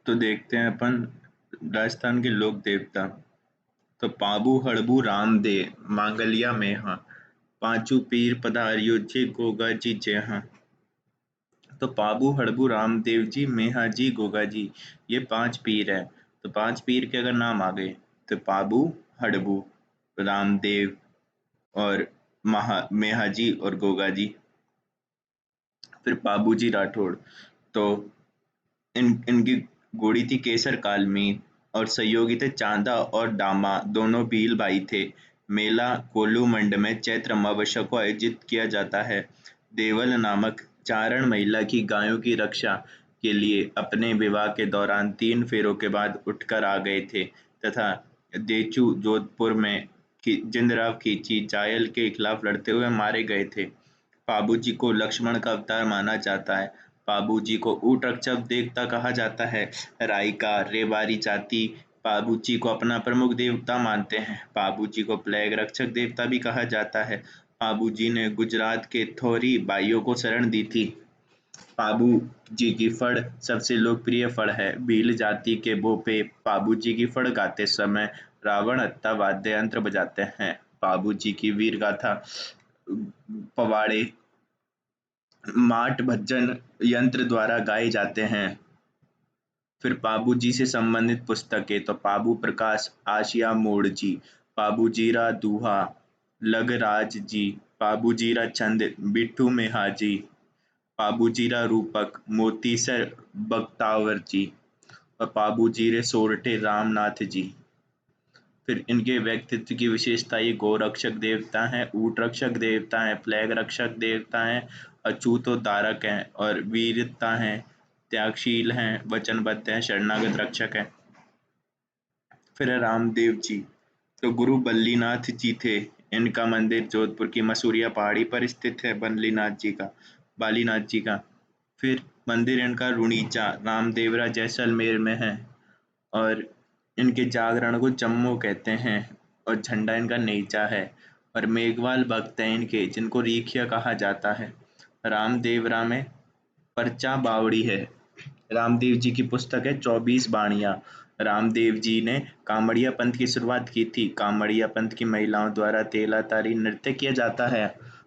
तो देखते हैं अपन राजस्थान के लोक देवता। तो पाबू हड़बू राम दे मांगलिया में हाँ, पांचू पीर पधारियो जे गोगा जी जय हाँ। तो पाबू हड़बू रामदेव जी मेहा जी गोगा जी, ये पांच पीर है। तो पांच पीर के अगर नाम आ गए तो पाबू, हड़बू, रामदेव और मेहा जी और गोगा जी। फिर पाबू जी राठौड़, तो इनकी घोड़ी थी केसर कालमी और सहयोगी थे चांदा और डामा, दोनों भील भाई थे। मेला कोल्लू मंड में चैत्र अमावस्या को आयोजित किया जाता है। देवल नामक चारण महिला की गायों की रक्षा के लिए अपने विवाह के दौरान 3 फेरों के बाद उठकर आ गए थे तथा देचू जोधपुर में जिंदराव खींची जायल के खिलाफ लड़ते हुए मारे गए थे। पाबूजी को लक्ष्मण का अवतार माना जाता है। पाबूजी को ऊंट रक्षक देवता कहा जाता है। राइका रेवाड़ी जाति पाबूजी को अपना प्रमुख देवता मानते हैं। पाबूजी को प्लेग रक्षक देवता भी कहा जाता है। पाबूजी ने गुजरात के थोरी भाइयों को शरण दी थी। पाबू जी की फड़ सबसे लोकप्रिय फड़ है। भील जाति के बोपे पाबू जी की फड़ गाते समय रावण हत्ता वाद्य यंत्र बजाते हैं। पाबू जी की वीर गाथा पवाड़े माट भजन यंत्र द्वारा गाए जाते हैं। फिर पाबू जी से संबंधित पुस्तकें तो पाबू प्रकाश आशिया मोड़ जी, पाबू जीरा दूहा लगराज जी, पाबू जीरा चंद बिट्टू मेहाजी, पाबू जीरा रूपक मोतीसर बख्तावर जी और पाबू जीरे सोरठे रामनाथ जी। फिर इनके व्यक्तित्व की विशेषता ये गौ-रक्षक देवता हैं, ऊंट रक्षक देवता हैं, प्लेग रक्षक देवता हैं, अछूतोद्धारक हैं और वीरता हैं, त्यागशील हैं, वचनबद्ध हैं, शरणागत रक्षक हैं। फिर है रामदेव जी, तो गुरु बल्लीनाथ जी थे। इनका मंदिर जोधपुर की मसूरिया पहाड़ी पर स्थित है, बालीनाथ जी का। फिर मंदिर इनका रुणीचा रामदेवरा जैसलमेर में है और इनके जागरण को जम्मू कहते हैं और झंडा इनका नेजा है। और मेघवाल भक्त हैं इनके, जिनको रीखिया कहा जाता है। रामदेवरा में पर्चा बावड़ी है। रामदेव जी की पुस्तक है 24 बाणियाँ। रामदेव जी ने कामड़िया पंथ की शुरुआत की थी। कामड़िया पंथ की महिलाओं द्वारा तेलातारी नृत्य किया जाता है।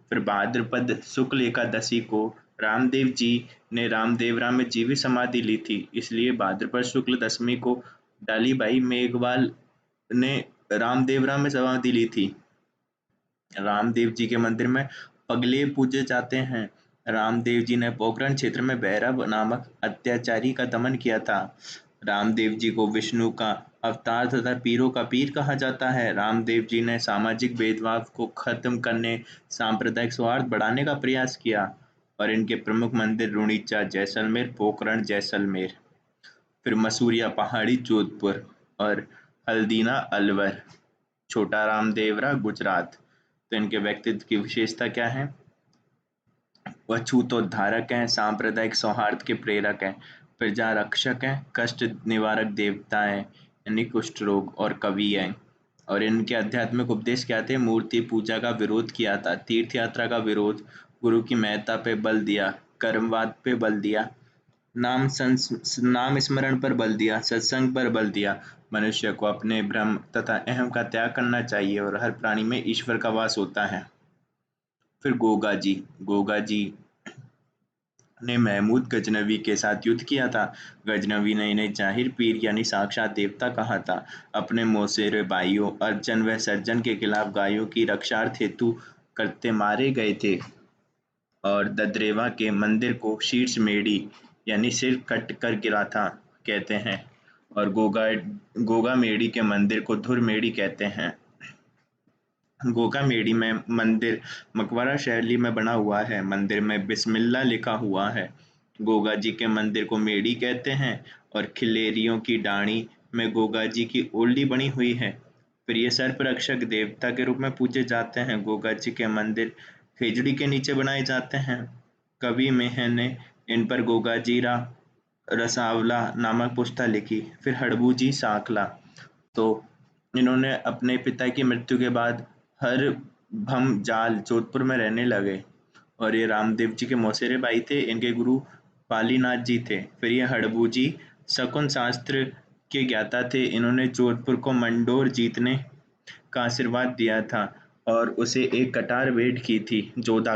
फिर भाद्रपद शुक्ल एकादशी को रामदेव जी ने रामदेवरा में जीवित समाधि ली थी, इसलिए भाद्रपद शुक्ल दशमी को डाली भाई मेघवाल ने रामदेवरा में समाधि ली थी। रामदेव जी के मंदिर में पगले पूजे जाते हैं। रामदेव जी ने पोखरण क्षेत्र में भैरव नामक अत्याचारी का दमन किया था। रामदेव जी को विष्णु का अवतार तथा पीरों का पीर कहा जाता है। रामदेव जी ने सामाजिक भेदभाव को खत्म करने, सांप्रदायिक सौहार्द बढ़ाने का प्रयास किया। और इनके प्रमुख मंदिर रुणीचा जैसलमेर, पोखरण जैसलमेर, फिर मसूरिया पहाड़ी जोधपुर और हल्दीना अलवर, छोटा रामदेवरा गुजरात। तो इनके व्यक्तित्व की विशेषता क्या है? वह छूतोद्धारक हैं, सांप्रदायिक सौहार्द के प्रेरक हैं, प्रजा रक्षक हैं, कष्ट निवारक देवता हैं, यानी कुष्ठ रोग और कवि हैं। और इनके आध्यात्मिक उपदेश क्या थे? मूर्ति पूजा का विरोध किया था, तीर्थ यात्रा का विरोध, गुरु की महत्ता पे बल दिया, कर्मवाद पे बल दिया, नाम स्मरण पर बल दिया, सत्संग पर बल दिया। मनुष्य को अपने भ्रम तथा अहम का त्याग करना चाहिए और हर प्राणी में ईश्वर का वास होता है। फिर गोगा जी ने महमूद गजनवी के साथ युद्ध किया था। गजनवी ने इन्हें जाहिर पीर यानी साक्षात देवता कहा था। अपने मौसेरे भाइयों अर्जन व सर्जन के खिलाफ गायों की रक्षार्थ हेतु करते मारे गए थे। और ददरेवा के मंदिर को शीर्ष मेढ़ी यानी सिर कट कर गिरा था कहते हैं। और गोगा मेढ़ी के मंदिर को धुर मेढ़ी कहते हैं। गोगा मेढ़ी में मंदिर मकबरा शैली में बना हुआ है। मंदिर में बिस्मिल्लाह लिखा हुआ है। गोगा जी के मंदिर को मेढ़ी कहते हैं और खिलेरियों की डाणी में गोगा जी की ओल्डी बनी हुई है। फिर ये सर्प रक्षक देवता के रूप में पूजे जाते हैं। गोगा जी के मंदिर खेजड़ी के नीचे बनाए जाते हैं। कवि मेह ने इन पर गोगा जीरा रसावला नामक पुस्तक लिखी। फिर हड़बू जी साकला, तो इन्होंने अपने पिता की मृत्यु के बाद हर भम जाल जोधपुर में रहने लगे और ये रामदेव जी के मौसेरे भाई थे। इनके गुरु पालीनाथ जी थे। फिर ये हड़बू जी शकुन शास्त्र के ज्ञाता थे। इन्होंने जोधपुर को मंडोर जीतने का आशीर्वाद दिया था और उसे एक कटार भेंट की थी। जोधा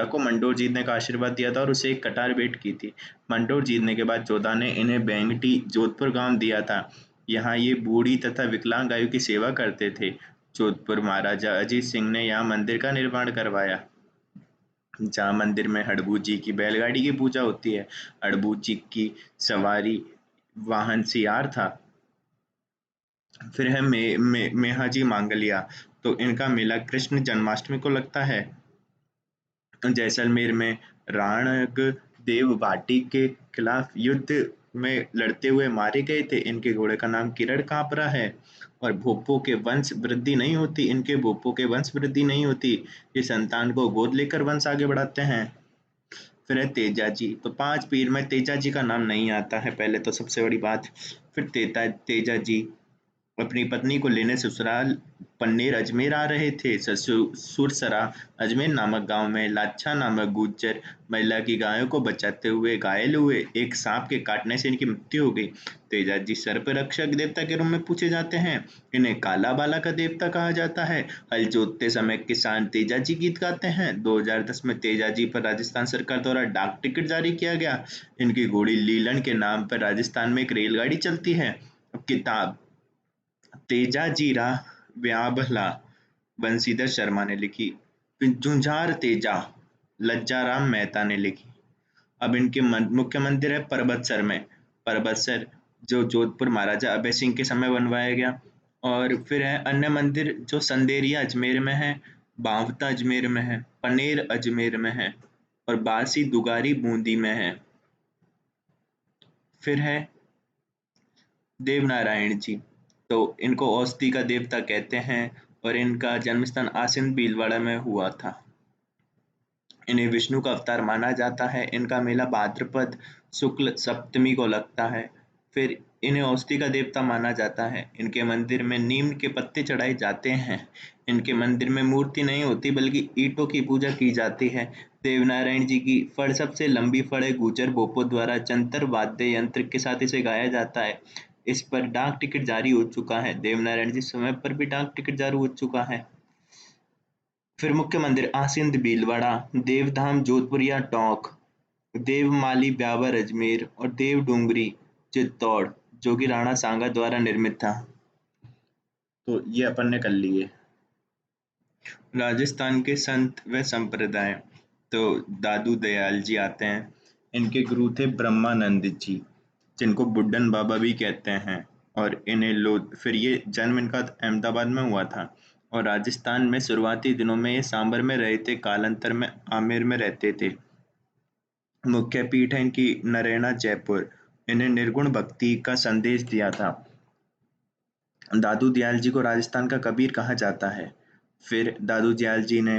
को मंडोर जीतने का आशीर्वाद दिया था और उसे एक कटार भेंट की थी। मंडोर जीतने के बाद जोधा ने इन्हें बेंगटी जोधपुर गांव दिया था। यहाँ ये बूढ़ी तथा विकलांग गायों की सेवा करते थे। जोधपुर महाराजा अजीत सिंह ने यहाँ मंदिर का निर्माण करवाया, जहाँ मंदिर में हड़बू जी की बैलगाड़ी की पूजा होती है। हड़बू जी की सवारी वाहन सियार था। फिर है मेहाजी मांगलिया। तो इनका मेला कृष्ण जन्माष्टमी को लगता है। जैसलमेर में राणक देव भाटी के खिलाफ युद्ध में लड़ते हुए मारे गए थे। इनके घोड़े का नाम किरण कापरा है। और भोपों के वंश वृद्धि नहीं होती, इनके भोपों के वंश वृद्धि नहीं होती। ये संतान को गोद लेकर वंश आगे बढ़ाते हैं। फिर है तेजा जी। तो 5 पीर में तेजा जी का नाम नहीं आता है, पहले तो सबसे बड़ी बात। फिर तेजा जी अपनी पत्नी को लेने ससुराल पन्नेर अजमेर आ रहे थे। सुरसरा अजमेर नामक गांव में लाच्छा नामक गुज्जर महिला की गायों को बचाते हुए घायल हुए। एक सांप के काटने से इनकी मृत्यु हो गई। तेजा जी सर्प रक्षक देवता के रूप में पूछे जाते हैं। इन्हें काला बाला का देवता कहा जाता है। हल जोतते समय किसान तेजा जी गीत गाते हैं। 2010 में तेजा जी पर राजस्थान सरकार द्वारा डाक टिकट जारी किया गया। इनकी घोड़ी लीलन के नाम पर राजस्थान में एक रेलगाड़ी चलती है। किताब तेजाजीरा व्याभला बंशीधर शर्मा ने लिखी। झुंझार तेजा लज्जाराम मेहता ने लिखी। अब इनके मुख्य मंदिर है परबतसर में। परबतसर जो जोधपुर महाराजा अभय सिंह के समय बनवाया गया। और फिर है अन्य मंदिर जो संदेरिया अजमेर में है, बावता अजमेर में है, पनेर अजमेर में है और बासी दुगारी बूंदी में है। फिर है देवनारायण जी। तो इनको औषधि का देवता कहते हैं और इनका जन्मस्थान आसिंद भीलवाड़ा में हुआ था। इन्हें विष्णु का अवतार माना जाता है। इनका मेला भाद्रपद शुक्ल सप्तमी को लगता है। फिर इन्हें औषधि का देवता माना जाता है। इनके मंदिर में नीम के पत्ते चढ़ाए जाते हैं। इनके मंदिर में मूर्ति नहीं होती बल्कि ईंटों की पूजा की जाती है। देवनारायण जी की फड़ सबसे लंबी फड़ है। गुजर बोपो द्वारा जंतर वाद्य यंत्र के साथ इसे गाया जाता है। इस पर डाक टिकट जारी हो चुका है। देवनारायण जी समय पर भी डाक टिकट जारी हो चुका है। फिर मुख्य मंदिर आसिंद भीलवाड़ा, देवधाम जोधपुर या टोंक, देवमाली ब्यावर अजमेर और देव डूंगरी चित्तौड़, जो कि राणा सांगा द्वारा निर्मित था। तो ये अपन ने कर लिए। राजस्थान के संत व संप्रदाय। तो दादू दयाल जी आते हैं। इनके गुरु थे ब्रह्मानंद जी, जिनको बुड्ढन बाबा भी कहते हैं। और इन्हें लो फिर ये जन्म इनका अहमदाबाद में हुआ था। और राजस्थान में शुरुआती दिनों में ये सांबर में रहे थे, कालांतर में आमेर में रहते थे। मुख्य पीठ है इनकी नरैना जयपुर। इन्हें निर्गुण भक्ति का संदेश दिया था। दादू दयाल जी को राजस्थान का कबीर कहा जाता है। फिर दादू दयाल जी ने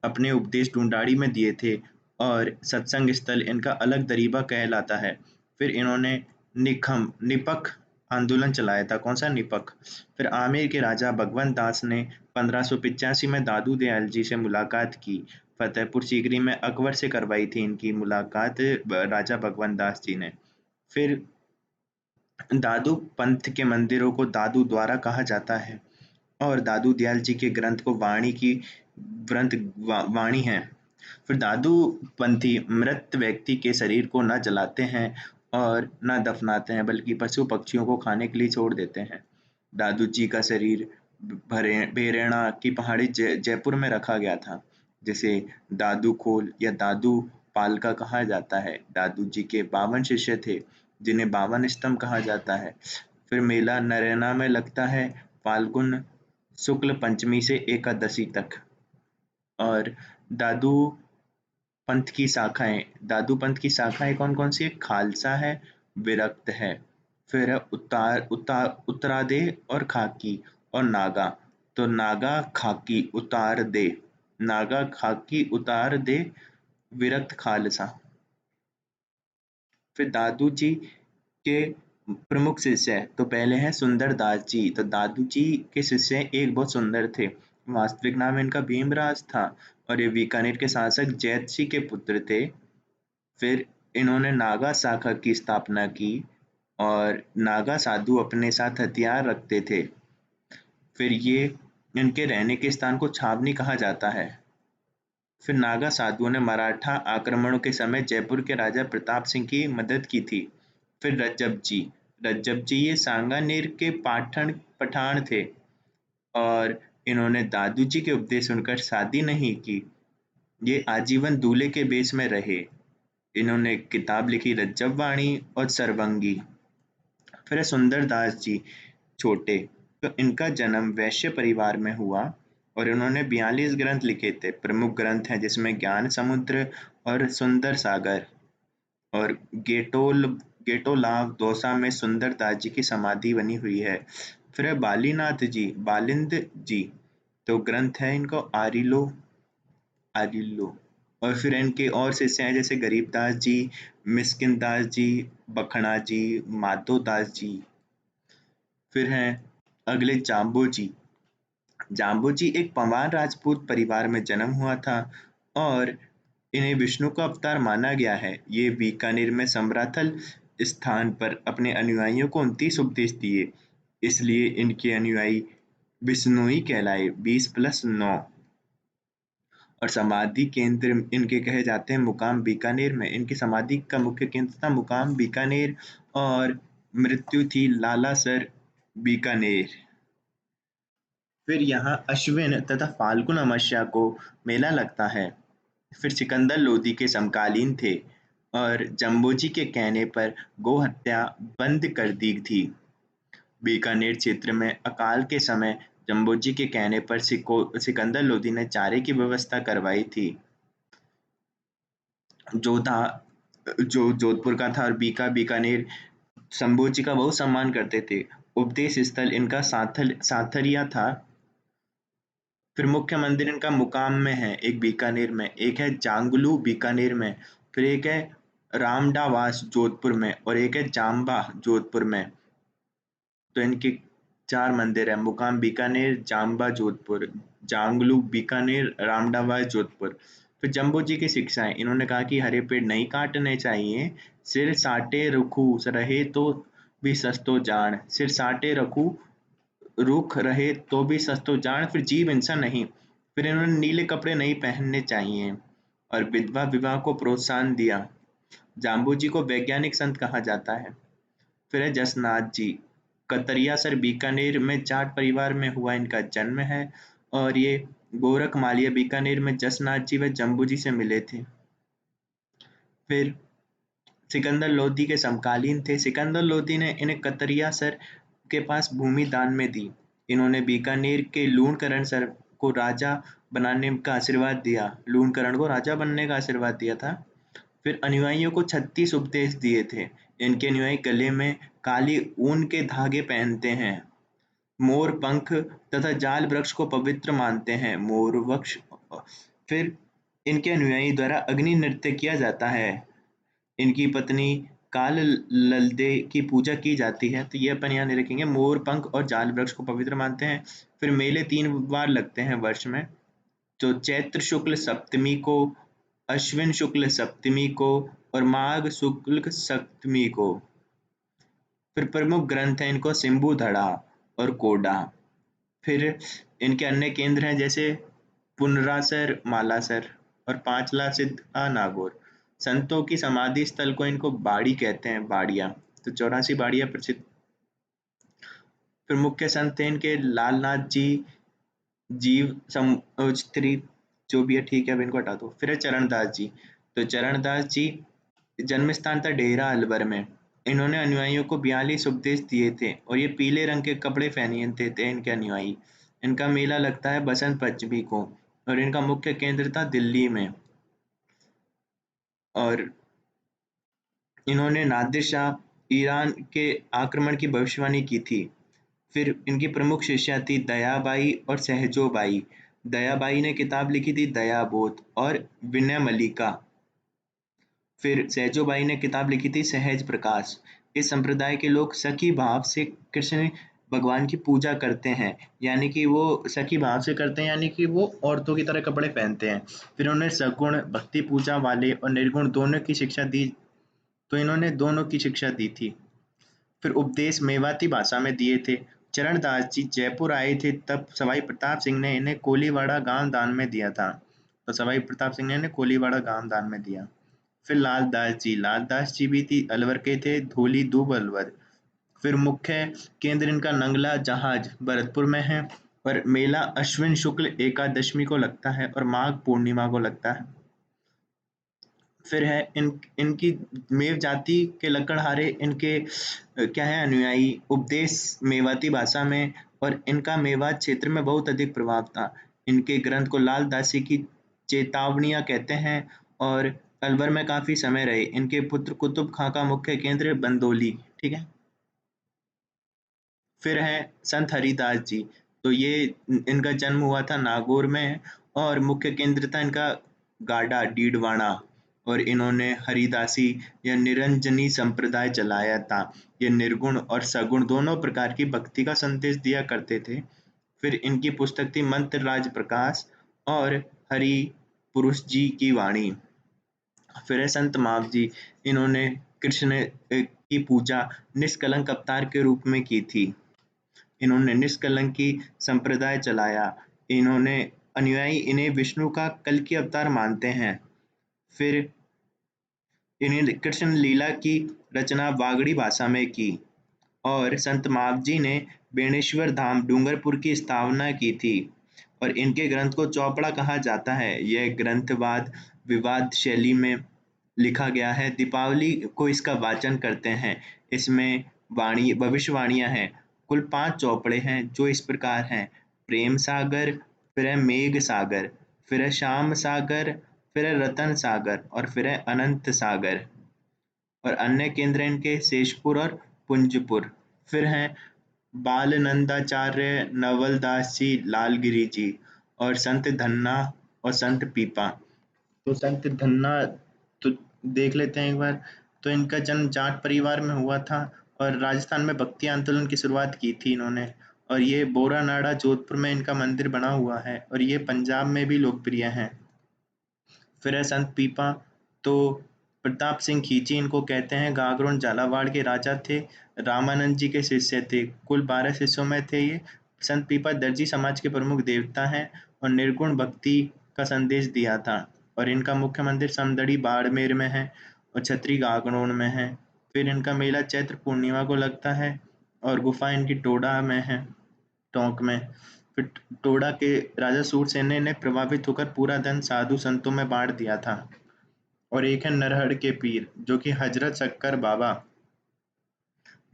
अपने उपदेश ढूंढाड़ी में दिए थे और सत्संग स्थल इनका अलग दरीबा कहलाता है। फिर इन्होंने निपख आंदोलन चलाया था। कौन सा निपख? फिर आमेर के राजा भगवंत दास ने 1585 में दादू दयाल जी से मुलाकात की। फतेहपुर सीकरी में अकबर से करवाई थी इनकी मुलाकात राजा भगवंत दास जी ने। फिर दादू पंथ के मंदिरों को दादू द्वारा कहा जाता है और दादू दयाल जी के ग्रंथ को वाणी की वाणी है। फिर दादू पंथी मृत व्यक्ति के शरीर को न जलाते हैं और न दफनाते हैं बल्कि पशु पक्षियों को खाने के लिए छोड़ देते हैं। दादू जी का शरीर भेरेणा की पहाड़ी जयपुर में रखा गया था, जिसे दादू खोल या दादू पालका कहा जाता है। दादू जी के 52 शिष्य थे, जिन्हें 52 स्तंभ कहा जाता है। फिर मेला नरैना में लगता है फाल्गुन शुक्ल पंचमी से एकादशी तक। और दादू दादू पंथ की शाखाएं कौन कौन सी है? खालसा है, विरक्त है, फिर है उत्तरादे और खाकी और नागा। तो नागा खाकी उतार दे, विरक्त खालसा। फिर दादू जी के प्रमुख शिष्य है। तो पहले हैं सुंदर दास जी। तो दादू जी के शिष्य एक बहुत सुंदर थे। वास्तविक नाम इनका भीमराज था और ये बीकानेर के शासक जैत सिंह के पुत्र थे। फिर इन्होंने नागा शाखा की स्थापना की और नागा साधु अपने साथ हथियार रखते थे। फिर ये इनके रहने के स्थान को छावनी कहा जाता है। फिर नागा साधुओं ने मराठा आक्रमणों के समय जयपुर के राजा प्रताप सिंह की मदद की थी। फिर रज्जब जी ये सांगानेर के पठान थे और इन्होंने दादू जी के उपदेश सुनकर शादी नहीं की। ये आजीवन दूल्हे के बेस में रहे। इन्होंने किताब लिखी रज्जब वाणी और सरवंगी। फिर है सुंदर दास जी छोटे। तो इनका जन्म वैश्य परिवार में हुआ और इन्होंने 42 ग्रंथ लिखे थे। प्रमुख ग्रंथ हैं जिसमें ज्ञान समुद्र और सुंदर सागर। और गेटोलाव दौसा में सुंदर दास जी की समाधि बनी हुई है। फिर है बालिंद जी। तो ग्रंथ है इनको आरिलो। और फिर इनके और शिष्य हैं जैसे गरीबदास जी, मिस्किन दास जी, बखड़ा जी, माधो दास जी। फिर हैं अगले जाम्बू जी एक पंवार राजपूत परिवार में जन्म हुआ था और इन्हें विष्णु का अवतार माना गया है। ये बीकानेर में समराथल स्थान पर अपने अनुयायियों को 29 उपदेश दिए, इसलिए इनके अनुयायी बिश्नोई कहलाए। 20+9। और समाधि केंद्र इनके कहे जाते हैं मुकाम बीकानेर में। इनकी समाधि का मुख्य केंद्र था मुकाम बीकानेर और मृत्यु थी लालासर बीकानेर। फिर यहाँ अश्विन तथा फाल्गुन अमावस्या को मेला लगता है। फिर सिकंदर लोदी के समकालीन थे और जम्बोजी के कहने पर गौ हत्या बंद कर दी थी। बीकानेर क्षेत्र में अकाल के समय जम्बोजी के कहने पर सिकंदर लोदी ने चारे की व्यवस्था करवाई थी। जोधा जो जोधपुर का था और बीकानेर शंभू का बहुत सम्मान करते थे। उपदेश स्थल इनका साथरिया था। फिर मुख्य मंदिर इनका मुकाम में है, एक बीकानेर में, एक है जांगलू बीकानेर में, फिर एक है रामडावास जोधपुर में और एक है जाम्बा जोधपुर में। तो इनके 4 मंदिर हैं, मुकाम बीकानेर, जाम्बा जोधपुर, जांगलू बीकानेर, रामडावास जोधपुर। फिर जम्बो जी की शिक्षाएं, इन्होंने कहा कि हरे पेड़ नहीं काटने चाहिए, सिर साटे रखू रहे तो भी सस्तो जान, सिर साटे रखू रूख रहे तो भी सस्तो जान, फिर जीव हिंसा नहीं। फिर इन्होंने नीले कपड़े नहीं पहनने चाहिए और विधवा विवाह को प्रोत्साहन दिया। जाम्बू जी को वैज्ञानिक संत कहा जाता है। फिर है जसनाथ जी, कतरियासर बीकानेर में जाट परिवार में हुआ इनका जन्म है और ये गोरख मालिया बीकानेर में जसनाथ जी व जम्बू जी से मिले थे। फिर सिकंदर लोधी के समकालीन थे। सिकंदर लोधी ने इन्हें कतरियासर के पास भूमि दान में दी। इन्होंने बीकानेर के लूणकरण सर को राजा बनाने का आशीर्वाद दिया। लूणकरण को राजा बनने का आशीर्वाद दिया था। फिर अनुयायियों को 36 उपदेश दिए थे। इनके अनुयायी गले में काली ऊन के धागे पहनते हैं, मोर पंख तथा जाल वृक्ष को पवित्र मानते हैं। मोर वृक्ष। फिर इनके अनुयायी द्वारा अग्नि नृत्य किया जाता है। इनकी पत्नी काल ललदे की पूजा की जाती है। तो ये अपन यहाँ नहीं रखेंगे। मोर पंख और जाल वृक्ष को पवित्र मानते हैं। फिर मेले 3 बार लगते हैं वर्ष में, जो चैत्र शुक्ल सप्तमी को, अश्विन शुक्ल सप्तमी को और माघ शुक्ल सप्तमी को। फिर प्रमुख ग्रंथ हैं इनको सिंबू धड़ा और कोडा। फिर इनके अन्य केंद्र हैं जैसे पुनरासर, मालासर और पांचला सिद्धा नागौर। संतों की समाधि स्थल को इनको बाड़ी कहते हैं, बाड़िया। तो 84 बाड़िया प्रसिद्ध। फिर मुख्य संत थे इनके लालनाथ जी, जीव समोच्त्री, जो भी है ठीक है, अब इनको हटा दो। फिर है चरणदास जी। तो चरणदास जी जन्म स्थान था डेरा अलवर में। इन्होंने अनुयायियों को 42 उपदेश दिए थे और ये पीले रंग के कपड़े पहनते थे इनके अनुयायी। इनका मेला लगता है बसंत पंचमी को और इनका मुख्य केंद्र था दिल्ली में। और इन्होंने नादिर शाह ईरान के आक्रमण की भविष्यवाणी की थी। फिर इनकी प्रमुख शिष्या थी दयाबाई और सहजोबाई। दयाबाई ने किताब लिखी थी दयाबोध और विनय मल्लिका। फिर सहजोबाई ने किताब लिखी थी सहज प्रकाश। इस संप्रदाय के लोग सखी भाव से कृष्ण भगवान की पूजा करते हैं, यानी कि वो सखी भाव से करते हैं, यानी कि वो औरतों की तरह कपड़े पहनते हैं। फिर उन्हें सगुण भक्ति पूजा वाले और निर्गुण दोनों की शिक्षा दी तो इन्होंने दोनों की शिक्षा दी थी। फिर उपदेश मेवाती भाषा में दिए थे। चरणदास जी जयपुर आए थे तब सवाई प्रताप सिंह ने इन्हें कोलीवाड़ा गांव दान में दिया था। तो सवाई प्रताप सिंह ने इन्हें कोलीवाड़ा गांव दान में दिया। फिर लालदास जी भी थी अलवर के थे, धोली दूब अलवर। फिर मुख्य केंद्र इनका नंगला जहाज भरतपुर में है, और मेला अश्विन शुक्ल एकादशमी को लगता है और माघ पूर्णिमा को लगता है। फिर है इनकी मेव जाति के लकड़हारे इनके क्या है अनुयायी, उपदेश मेवाती भाषा में, और इनका मेवात क्षेत्र में बहुत अधिक प्रभाव था। इनके ग्रंथ को लाल दासी की चेतावनियां कहते हैं, और अलवर में काफी समय रहे। इनके पुत्र कुतुब खां का मुख्य केंद्र बंदोली। ठीक है। फिर है संत हरिदास जी। तो ये इनका जन्म हुआ था नागौर में, और मुख्य केंद्र था इनका गाड़ा डीडवाना, और इन्होंने हरिदासी या निरंजनी संप्रदाय चलाया था। ये निर्गुण और सगुण दोनों प्रकार की भक्ति का संदेश दिया करते थे। फिर इनकी पुस्तक थी मंत्र राज प्रकाश और हरि पुरुष जी की वाणी। फिर है संत माप जी। इन्होंने कृष्ण की पूजा निष्कलंक अवतार के रूप में की थी। इन्होंने निष्कलंकी संप्रदाय चलाया। इन्होंने अनुयायी इन्हें विष्णु का कल की अवतार मानते हैं। फिर इन्हें कृष्ण लीला की रचना वागड़ी भाषा में की, और संत मावजी ने बेणेश्वर धाम डूंगरपुर की स्थापना की थी, और इनके ग्रंथ को चौपड़ा कहा जाता है। यह ग्रंथ वाद विवाद शैली में लिखा गया है। दीपावली को इसका वाचन करते हैं। इसमें वाणी भविष्यवाणियां हैं। कुल 5 चौपड़े हैं जो इस प्रकार हैं: प्रेम सागर, फिर है मेघ सागर, फिर है श्याम सागर, फिर है रतन सागर, और फिर है अनंत सागर। और अन्य केंद्र इनके शेषपुर और पुंजपुर। फिर हैं बालनंदाचार्य, नवलदास जी, लालगिरी जी, और संत धन्ना और संत पीपा। तो संत धन्ना तो देख लेते हैं एक बार। तो इनका जन्म जाट परिवार में हुआ था, और राजस्थान में भक्ति आंदोलन की शुरुआत की थी इन्होंने। और ये बोरानाड़ा जोधपुर में इनका मंदिर बना हुआ है, और ये पंजाब में भी लोकप्रिय हैं। फिर है संत पीपा। तो प्रताप सिंह खींची इनको कहते हैं। गागरोन झालावाड़ के राजा थे। रामानंद जी के शिष्य थे। कुल 12 शिष्यों में थे ये। संत पीपा दर्जी समाज के प्रमुख देवता हैं, और निर्गुण भक्ति का संदेश दिया था। और इनका मुख्य मंदिर समदड़ी बाड़मेर में है, और छतरी गागरोन में है। फिर इनका मेला चैत्र पूर्णिमा को लगता है, और गुफा इनकी टोडा में है, टोंक में। फिर टोडा के राजा सूरसेन ने प्रभावित होकर पूरा धन साधु संतों में बांट दिया था। और एक है नरहड़ के पीर, जो कि हजरत शक्कर बाबा।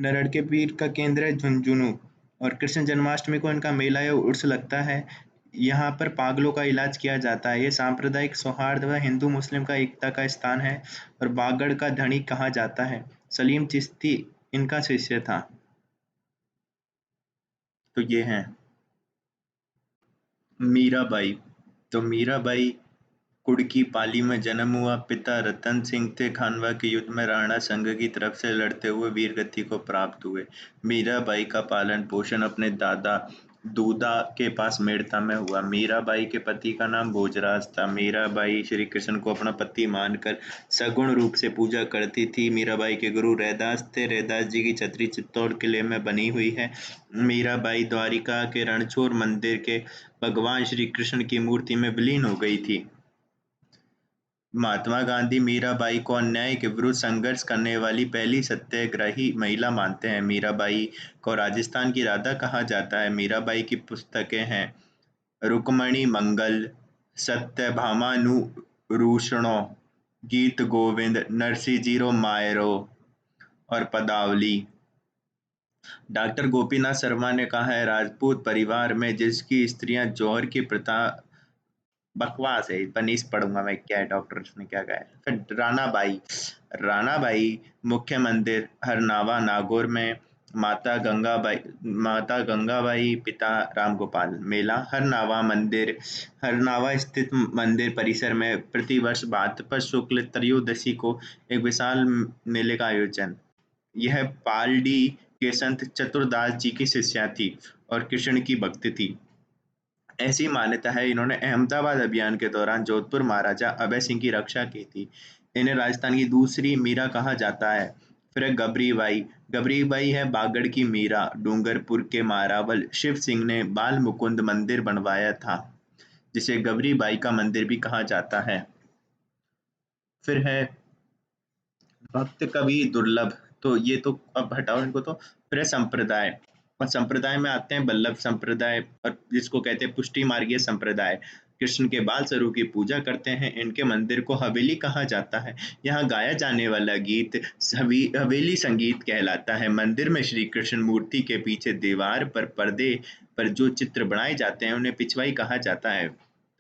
नरहड़ के पीर का केंद्र है झुंझुनू, और कृष्ण जन्माष्टमी को इनका मेला या उर्स लगता है। यहाँ पर पागलों का इलाज किया जाता है। ये सांप्रदायिक सौहार्द व हिंदू मुस्लिम का एकता का स्थान है, और बागड़ का धनी कहा जाता है। सलीम चिश्ती इनका शिष्य था। तो ये हैं मीराबाई। तो मीराबाई कुड़की पाली में जन्म हुआ। पिता रतन सिंह थे। खानवा के युद्ध में राणा संघ की तरफ से लड़ते हुए वीरगति को प्राप्त हुए। मीराबाई का पालन पोषण अपने दादा दूधा के पास मेड़ता में हुआ। मीराबाई के पति का नाम भोजराज था। मीराबाई श्री कृष्ण को अपना पति मानकर सगुण रूप से पूजा करती थी। मीराबाई के गुरु रैदास थे। रैदास जी की छतरी चित्तौड़ किले में बनी हुई है। मीराबाई द्वारिका के रणछोड़ मंदिर के भगवान श्री कृष्ण की मूर्ति में विलीन हो गई थी। महात्मा गांधी मीराबाई को अन्याय के विरुद्ध संघर्ष करने वाली पहली सत्याग्रही महिला मानते हैं। मीराबाई को राजस्थान की राधा कहा जाता है। मीराबाई की पुस्तकें हैं रुक्मणी मंगल, सत्यभामानुरूषणो, गीत गोविंद, नरसी जीरो मायरो, और पदावली। डॉक्टर गोपीनाथ शर्मा ने कहा है, राजपूत परिवार में जिसकी स्त्रियां जौहर की प्रथा, बकवास है, पनीस पढ़ूंगा मैं, क्या है डॉक्टर ने क्या कहा है। फिर रानाबाई मुख्य मंदिर हरनावा नागौर में। माता गंगाबाई पिता रामगोपाल। मेला हरनावा मंदिर। हरनावा स्थित मंदिर परिसर में प्रतिवर्ष भाद्रपद शुक्ल त्रयोदशी को एक विशाल मेले का आयोजन। यह पालडी के संत चतुरदास जी की शिष्या थी, और कृष्ण की भक्त थी। ऐसी मान्यता है इन्होंने अहमदाबाद अभियान के दौरान जोधपुर महाराजा अभय सिंह की रक्षा की थी। इन्हें राजस्थान की दूसरी मीरा कहा जाता है। फिर है गबरी बाई है बागड़ की मीरा। डूंगरपुर के मारावल शिव सिंह ने बाल मुकुंद मंदिर बनवाया था, जिसे गबरी बाई का मंदिर भी कहा जाता है। फिर है भक्त कवि दुर्लभ। तो ये तो अब हटाओ इनको। तो फिर है संप्रदाय, और संप्रदाय में आते हैं वल्लभ संप्रदाय, और जिसको कहते हैं पुष्टि मार्गीय संप्रदाय। कृष्ण के बाल स्वरूप की पूजा करते हैं। इनके मंदिर को हवेली कहा जाता है। यहाँ गाया जाने वाला गीत हवेली संगीत कहलाता है। मंदिर में श्री कृष्ण मूर्ति के पीछे दीवार पर पर्दे पर जो चित्र बनाए जाते हैं उन्हें पिछवाई कहा जाता है।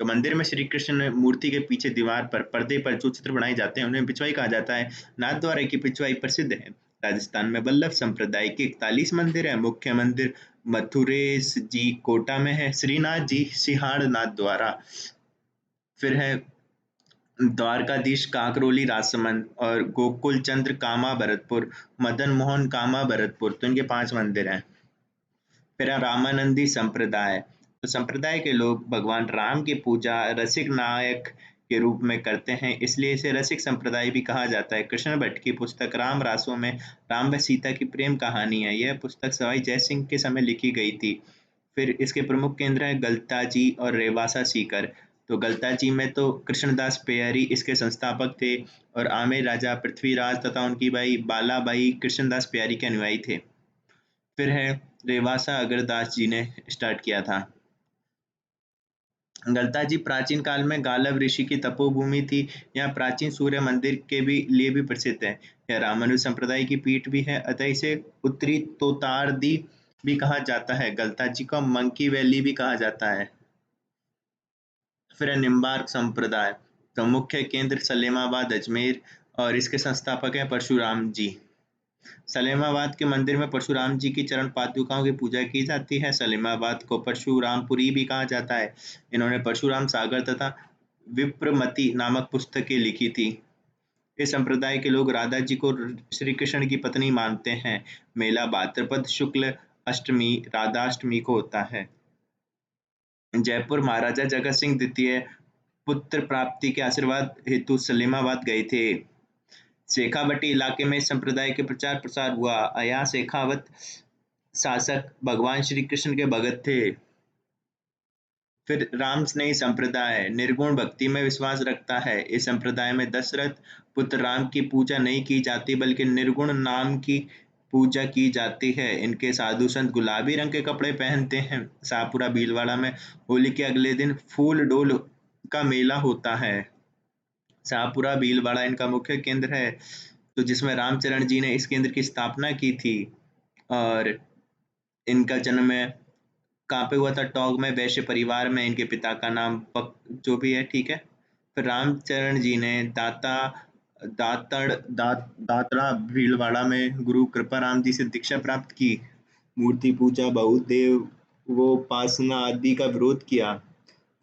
तो मंदिर में श्री कृष्ण मूर्ति के पीछे दीवार पर पर्दे पर जो चित्र बनाए जाते हैं उन्हें पिछवाई कहा जाता है। नाथद्वारा की पिछवाई प्रसिद्ध है। राजस्थान में वल्लभ संप्रदाय के 41 मंदिर है। मुख्य मंदिर मथुरेश जी कोटा में है। श्रीनाथ जी सिहाड़ नाथ द्वारा। फिर है द्वारकाधीश काकरोली राजसमंद, और गोकुल चंद्र कामा भरतपुर, मदन मोहन कामा भरतपुर। तो इनके 5 मंदिर हैं। फिर है रामानंदी संप्रदाय। तो संप्रदाय के लोग भगवान राम की पूजा रसिक नायक के रूप में करते हैं, इसलिए इसे रसिक संप्रदाय भी कहा जाता है। कृष्ण भट्ट की पुस्तक राम रासों में राम व सीता की प्रेम कहानी है। यह पुस्तक सवाई जयसिंह के समय लिखी गई थी। फिर इसके प्रमुख केंद्र हैं गलताजी और रेवासा सीकर। तो गलताजी में तो कृष्णदास पेयरी इसके संस्थापक थे, और आमेर राजा पृथ्वीराज तथा उनकी भाई बालाबाई कृष्णदास पेयरी के अनुयायी थे। फिर है रेवासा अगरदास जी ने स्टार्ट किया था। गलताजी प्राचीन काल में गालव ऋषि की तपोभूमि थी। यहाँ प्राचीन सूर्य मंदिर के भी लिए भी प्रसिद्ध है। यह रामानुज संप्रदाय की पीठ भी है, अतः इसे उत्तरी तोतारदी भी कहा जाता है। गलताजी को मंकी वैली भी कहा जाता है। फिर है निम्बार्क संप्रदाय। तो मुख्य केंद्र सलेमाबाद अजमेर, और इसके संस्थापक हैं परशुराम जी। सलेमाबाद के मंदिर में परशुराम जी की चरण पादुकाओं की पूजा की जाती है। सलेमाबाद को परशुरामपुरी भी कहा जाता है। इन्होंने परशुराम सागर तथा विप्रमति नामक पुस्तकें लिखी थी। इस संप्रदाय के लोग राधा जी को श्री कृष्ण की पत्नी मानते हैं। मेला भाद्रपद शुक्ल अष्टमी राधाष्टमी को होता है। जयपुर महाराजा जगत सिंह द्वितीय पुत्र प्राप्ति के आशीर्वाद हेतु सलेमाबाद गए थे। शेखावटी इलाके में इस संप्रदाय के प्रचार प्रसार हुआ। यहाँ शेखावत शासक भगवान श्री कृष्ण के भगत थे। फिर राम स्नेही संप्रदाय निर्गुण भक्ति में विश्वास रखता है। इस संप्रदाय में दशरथ पुत्र राम की पूजा नहीं की जाती, बल्कि निर्गुण नाम की पूजा की जाती है। इनके साधु संत गुलाबी रंग के कपड़े पहनते हैं। शाहपुरा भीलवाड़ा में होली के अगले दिन फूल डोल का मेला होता है। शाहपुरा भीलवाड़ा इनका मुख्य केंद्र है, तो जिसमें रामचरण जी ने इस केंद्र की स्थापना की थी। और इनका जन्म कहाँ पे हुआ था? टोंक में वैश्य परिवार में। इनके पिता का नाम पक जो भी है, ठीक है। फिर रामचरण जी ने दातरा भीलवाड़ा में गुरु कृपाराम जी से दीक्षा प्राप्त की। मूर्ति पूजा बहुदेव वोपासना आदि का विरोध किया।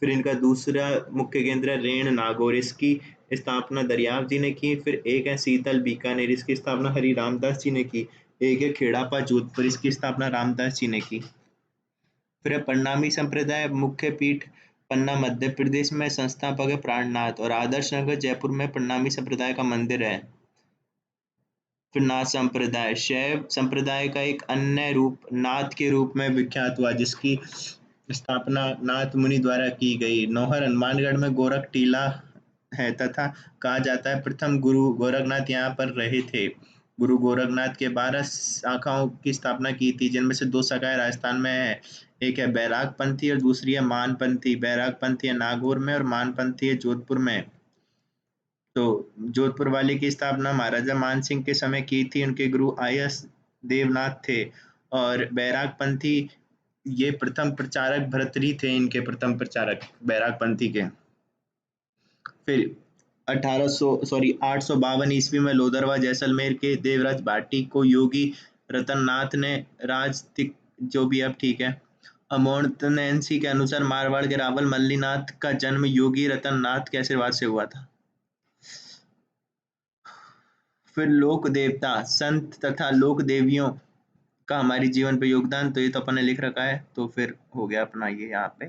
फिर इनका दूसरा मुख्य केंद्र है रेण नागौर, इसकी स्थापना दरियाव जी ने की। फिर एक है शीतल बीकानेर, इसकी स्थापना हरि रामदास जी ने की। एक है खेड़ापा जोधपुर, इसकी स्थापना रामदास जी ने की। फिर है प्रणामी संप्रदाय। मुख्य पीठ पन्ना मध्य प्रदेश में। संस्थापक है प्राणनाथ, और आदर्श नगर जयपुर में प्रणामी संप्रदाय का मंदिर है। फिर नाथ संप्रदाय शैव संप्रदाय का एक अन्य रूप नाथ के रूप में विख्यात हुआ, जिसकी स्थापना नाथ मुनि द्वारा की गई। नौहर हनुमानगढ़ में गोरख टीला है, तथा कहा जाता है प्रथम गुरु गोरखनाथ यहाँ पर रहे थे। गुरु गोरखनाथ के 12 शाखाओं की स्थापना की थी, जिनमें से 2 शाखाएं राजस्थान में है। एक है बैराग पंथी और दूसरी है मानपंथी। बैराग पंथी है नागौर में, और मानपंथी है जोधपुर में। तो जोधपुर वाले की स्थापना महाराजा मान सिंह के समय की थी। उनके गुरु आयस देवनाथ थे। और बैराग पंथी ये प्रथम प्रचारक भर्तृहरि थे, इनके प्रथम प्रचारक बैराग पंथी के। फिर 852 ईस्वी में लोदरवा जैसलमेर के देवराज भाटी को योगी रतननाथ ने जो भी अब ठीक है। अमोर्तनैन्सी के अनुसार मारवाड़ के रावल मल्लीनाथ का जन्म योगी रतननाथ के आशीर्वाद से हुआ था। फिर लोक देवता संत तथा लोक देवियों का हमारे जीवन पे योगदान, तो ये तो अपन ने लिख रखा है, तो फिर हो गया अपना ये यहाँ पे।